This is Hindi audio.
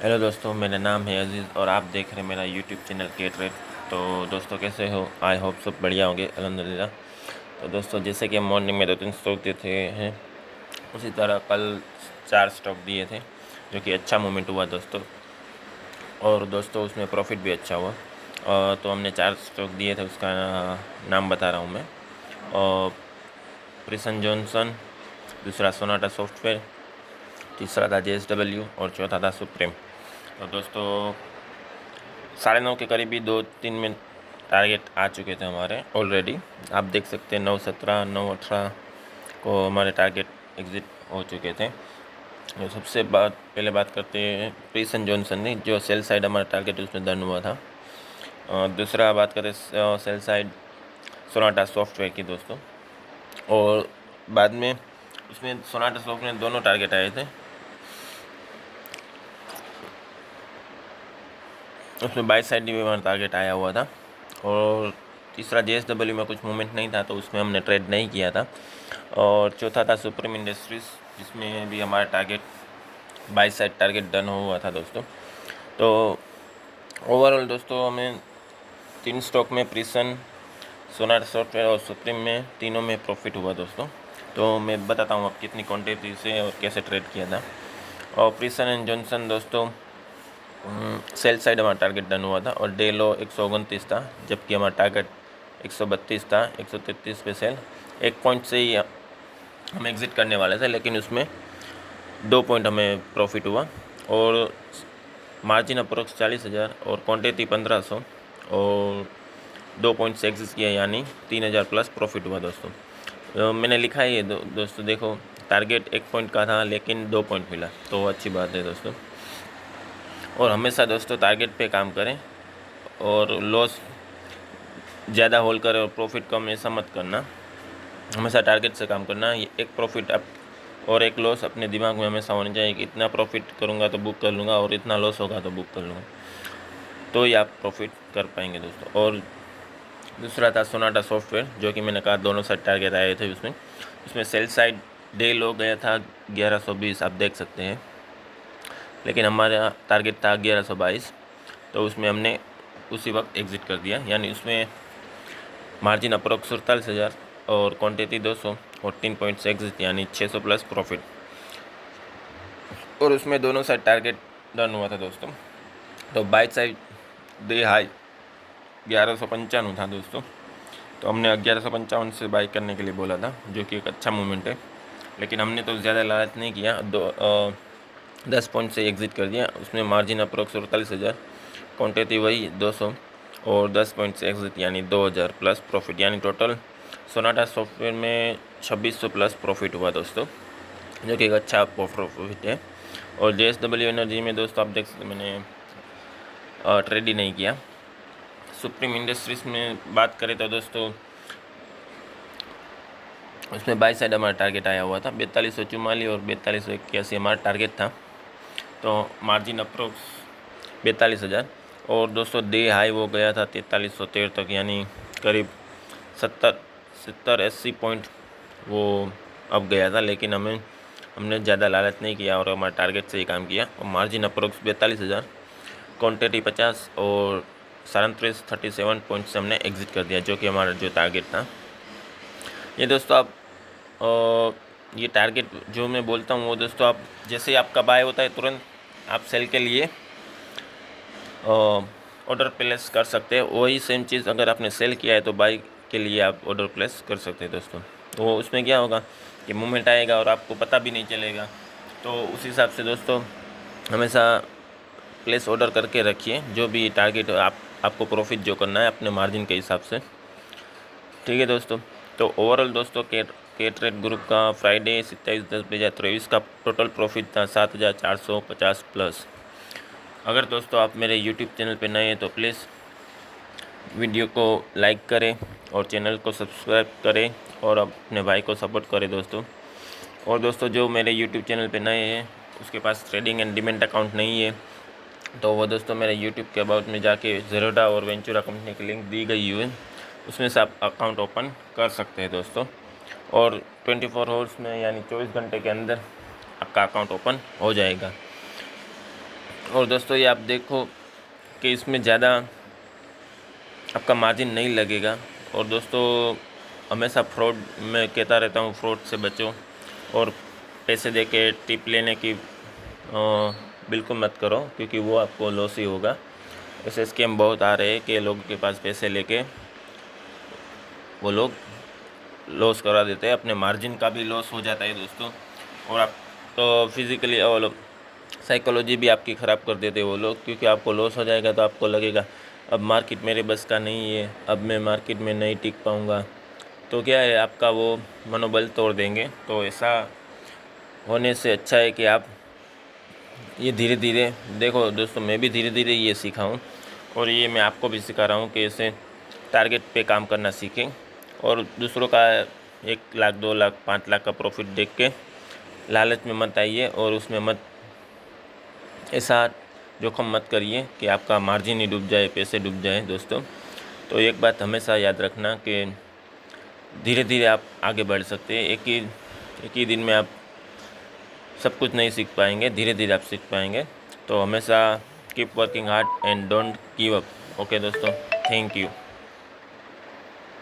हेलो दोस्तों, मेरा नाम है अज़ीज़ और आप देख रहे हैं मेरा यूट्यूब चैनल के ट्रेड। तो दोस्तों कैसे हो? आई होप सब बढ़िया होंगे, अल्हम्दुलिल्लाह। तो दोस्तों जैसे कि हम मॉर्निंग में 2-3 स्टॉक दिए थे हैं, उसी तरह कल 4 स्टॉक दिए थे जो कि अच्छा मूवमेंट हुआ दोस्तों। और दोस्तों उसमें प्रॉफिट भी अच्छा हुआ। तो हमने 4 स्टॉक दिए थे, उसका नाम बता रहा हूँ मैं। और प्रिसन जॉनसन, दूसरा सोनाटा सॉफ्टवेयर, तीसरा था JSW और चौथा था सुप्रीम। तो दोस्तों 9:30 के करीब ही 2-3 में टारगेट आ चुके थे हमारे ऑलरेडी। आप देख सकते हैं 9:17, 9:18 को हमारे टारगेट एग्ज़िट हो चुके थे। तो सबसे पहले बात करते हैं प्रिसन जॉनसन की, जो सेल साइड हमारा टारगेट उसमें डन हुआ था। दूसरा बात करें सेल साइड सोनाटा सॉफ्टवेयर की दोस्तों। और बाद में उसमें सोनाटा सॉफ्टवेयर में दोनों टारगेट आए थे। उसमें बाई साइड भी हमारा टारगेट आया हुआ था। और तीसरा JSW में कुछ मूवमेंट नहीं था तो उसमें हमने ट्रेड नहीं किया था। और चौथा था सुप्रीम इंडस्ट्रीज़, जिसमें भी हमारा target by side target done हुआ था दोस्तों। तो ओवरऑल दोस्तों हमें 3 स्टॉक में प्रिसन, सोनाटा सॉफ्टवेयर और सुप्रीम में तीनों में प्रॉफिट हुआ दोस्तों। तो मैं बताता हूँ आप कितनी क्वांटिटी से और कैसे ट्रेड किया था। और प्रिसन एंड जॉनसन दोस्तों सेल साइड हमारा टारगेट डन हुआ था और डे लो 129 था, जबकि हमारा टारगेट 132 था। 133 पे सेल, 1 पॉइंट से ही हम एग्ज़िट करने वाले थे, लेकिन उसमें 2 पॉइंट हमें प्रॉफिट हुआ। और मार्जिन अप्रोक्स 40,000 और क्वांटिटी 1500 और 2 पॉइंट से एग्जिट किया, यानी 3,000 प्लस प्रॉफिट हुआ दोस्तों। मैंने लिखा ही है दोस्तों, देखो टारगेट 1 पॉइंट का था लेकिन 2 पॉइंट मिला, तो अच्छी बात है दोस्तों। और हमेशा दोस्तों टारगेट पे काम करें और लॉस ज़्यादा होल्ड करें और प्रॉफिट कम ऐसा मत करना। हमेशा टारगेट से काम करना। ये एक प्रॉफिट अप और एक लॉस अपने दिमाग में हमेशा होनी चाहिए कि इतना प्रॉफिट करूँगा तो बुक कर लूँगा और इतना लॉस होगा तो बुक कर लूँगा, तो ही आप प्रॉफिट कर पाएंगे दोस्तों। और दूसरा था सोनाटा सॉफ्टवेयर, जो कि मैंने कहा दोनों साइड टारगेट आए थे उसमें। उसमें सेल साइड डे लो गया था 1120, आप देख सकते हैं, लेकिन हमारा टारगेट था 1122। तो उसमें हमने उसी वक्त एग्ज़िट कर दिया, यानी उसमें मार्जिन अप्रोक्स 47,000 और क्वांटिटी 200 और 3 पॉइंट से एग्जिट, यानी 600 प्लस प्रॉफिट। और उसमें दोनों साइड टारगेट डन हुआ था दोस्तों। तो बाई साइड डे हाई 1195 था दोस्तों। तो हमने 1155 से बाई करने के लिए बोला था, जो कि एक अच्छा मूवमेंट है, लेकिन हमने तो ज़्यादा लालच नहीं किया। 10 पॉइंट से एग्ज़िट कर दिया। उसमें मार्जिन अप्रोक्स 48,000, क्वांटिटी वही 200 और 10 पॉइंट से एग्जिट, यानी 2,000 प्लस प्रॉफिट, यानी टोटल सोनाटा सॉफ्टवेयर में 2600 प्लस प्रॉफिट हुआ दोस्तों, जो कि एक अच्छा प्रॉफिट है। और JSW एनर्जी में दोस्तों आप देख सकते, मैंने ट्रेड ही नहीं किया। सुप्रीम इंडस्ट्रीज़ में बात करें तो दोस्तों उसमें बाई साइड हमारा टारगेट आया हुआ था 4244 और 4281 हमारा टारगेट था। तो मार्जिन अप्रोक्स 42,000 और दोस्तों डे हाई वो गया था 4313 तक, यानी करीब 70-80 पॉइंट वो अब गया था, लेकिन हमने ज़्यादा लालच नहीं किया और हमारे टारगेट से ही काम किया। और मार्जिन अप्रोक्स 42,000, क्वान्टिटी 50 और 37 पॉइंट से हमने एग्ज़िट कर दिया, जो कि हमारा जो टारगेट था। ये दोस्तों आप ये टारगेट जो मैं बोलता हूँ वो दोस्तों, आप जैसे ही आपका बाय होता है तुरंत आप सेल के लिए ऑर्डर प्लेस कर सकते हैं। वही सेम चीज़ अगर आपने सेल किया है तो बाई के लिए आप ऑर्डर प्लेस कर सकते हैं दोस्तों। तो उसमें क्या होगा कि मूवमेंट आएगा और आपको पता भी नहीं चलेगा। तो उस हिसाब से दोस्तों हमेशा प्लेस ऑर्डर करके रखिए, जो भी टारगेट आपको प्रॉफिट जो करना है अपने मार्जिन के हिसाब से। ठीक है दोस्तों। तो ओवरऑल दोस्तों के ट्रेड ग्रुप का फ्राइडे 27/10/2023 का टोटल प्रॉफिट था 7,450 प्लस। अगर दोस्तों आप मेरे यूट्यूब चैनल पे नए हैं तो प्लीज़ वीडियो को लाइक करें और चैनल को सब्सक्राइब करें और अपने भाई को सपोर्ट करें दोस्तों। और दोस्तों जो मेरे यूट्यूब चैनल पे नए हैं उसके पास ट्रेडिंग एंड डिमेंट अकाउंट नहीं है, तो वो दोस्तों मेरे यूट्यूब के अबाउट में जाके ज़ेरोडा और वेंचुरा कंपनी की लिंक दी गई हुई है, उसमें से आप अकाउंट ओपन कर सकते हैं दोस्तों। और 24 आवर्स में, यानी 24 घंटे के अंदर आपका अकाउंट ओपन हो जाएगा। और दोस्तों ये आप देखो कि इसमें ज़्यादा आपका मार्जिन नहीं लगेगा। और दोस्तों हमेशा फ्रॉड, मैं कहता रहता हूँ, फ्रॉड से बचो और पैसे दे के टिप लेने की बिल्कुल मत करो, क्योंकि वो आपको लॉस ही होगा। ऐसे स्कैम बहुत आ रहे हैं कि लोगों के पास पैसे लेके वो लोग लॉस करा देते हैं, अपने मार्जिन का भी लॉस हो जाता है दोस्तों। और आप तो फिज़िकली और साइकोलॉजी भी आपकी ख़राब कर देते हैं वो लोग, क्योंकि आपको लॉस हो जाएगा तो आपको लगेगा अब मार्केट मेरे बस का नहीं है, अब मैं मार्केट में नहीं टिक पाऊँगा, तो क्या है आपका वो मनोबल तोड़ देंगे। तो ऐसा होने से अच्छा है कि आप ये धीरे धीरे देखो दोस्तों, मैं भी धीरे धीरे ये सीखा हूँ और ये मैं आपको भी सिखा रहा हूँ कि ऐसे टारगेट पे काम करना सीखें और दूसरों का 1 लाख 2 लाख 5 लाख का प्रॉफिट देख के लालच में मत आइए और उसमें मत ऐसा जोखम मत करिए कि आपका मार्जिन ही डूब जाए, पैसे डूब जाए दोस्तों। तो एक बात हमेशा याद रखना कि धीरे धीरे आप आगे बढ़ सकते हैं। एक ही दिन में आप सब कुछ नहीं सीख पाएंगे, धीरे धीरे आप सीख पाएंगे। तो हमेशा keep working hard and don't give up. Okay दोस्तों, थैंक यू।